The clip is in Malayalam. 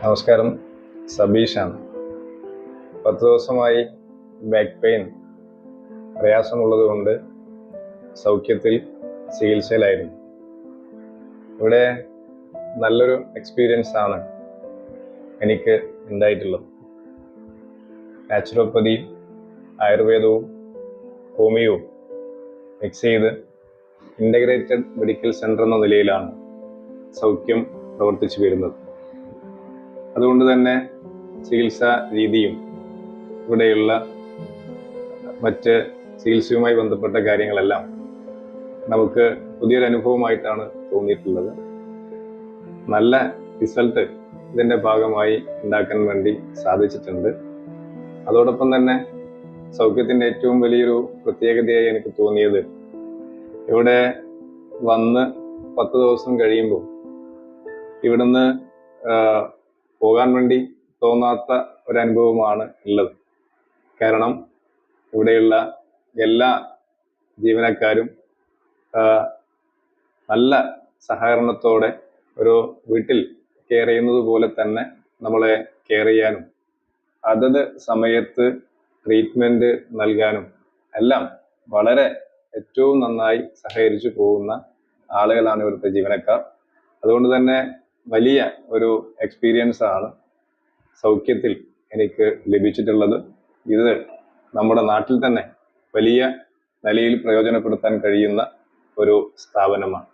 നമസ്കാരം, സബീഷാണ്. 10 ദിവസമായി ബാക്ക് പെയിൻ പ്രയാസമുള്ളത് കൊണ്ട് സൗഖ്യത്തിൽ ചികിത്സയിലായിരുന്നു. ഇവിടെ നല്ലൊരു എക്സ്പീരിയൻസ് ആണ് എനിക്ക് ഉണ്ടായിട്ടുള്ളത്. നാച്ചുറോപ്പതിയും ആയുർവേദവും ഹോമിയോവും മിക്സ് ചെയ്ത് ഇൻ്റഗ്രേറ്റഡ് മെഡിക്കൽ സെൻ്റർ എന്ന നിലയിലാണ് സൗഖ്യം പ്രവർത്തിച്ചു വരുന്നത്. അതുകൊണ്ട് തന്നെ ചികിത്സാ രീതിയും ഇവിടെയുള്ള മറ്റ് ചികിത്സയുമായി ബന്ധപ്പെട്ട കാര്യങ്ങളെല്ലാം നമുക്ക് പുതിയൊരു അനുഭവമായിട്ടാണ് തോന്നിയിട്ടുള്ളത്. നല്ല റിസൾട്ട് ഇതിൻ്റെ ഭാഗമായി ഉണ്ടാക്കാൻ വേണ്ടി സാധിച്ചിട്ടുണ്ട്. അതോടൊപ്പം തന്നെ സൗഖ്യത്തിൻ്റെ ഏറ്റവും വലിയൊരു പ്രത്യേകതയായി എനിക്ക് തോന്നിയത്, ഇവിടെ വന്ന് 10 ദിവസം കഴിയുമ്പോൾ ഇവിടുന്ന് പോകാൻ വേണ്ടി തോന്നാത്ത ഒരനുഭവമാണ് ഉള്ളത്. കാരണം ഇവിടെയുള്ള എല്ലാ ജീവനക്കാരും നല്ല സഹകരണത്തോടെ ഒരു വീട്ടിൽ കെയർ ചെയ്യുന്നത് പോലെ തന്നെ നമ്മളെ കെയർ ചെയ്യാനും അതത് സമയത്ത് ട്രീറ്റ്മെൻറ്റ് നൽകാനും എല്ലാം വളരെ ഏറ്റവും നന്നായി സഹകരിച്ചു പോകുന്ന ആളുകളാണ് ഇവിടുത്തെ ജീവനക്കാർ. അതുകൊണ്ട് തന്നെ വലിയ ഒരു എക്സ്പീരിയൻസ് ആണ് സൗഖ്യത്തിൽ എനിക്ക് ലഭിച്ചിട്ടുള്ളത്. ഇത് നമ്മുടെ നാട്ടിൽ തന്നെ വലിയ നിലയിൽ പ്രയോജനപ്പെടുത്താൻ കഴിയുന്ന ഒരു സ്ഥാപനമാണ്.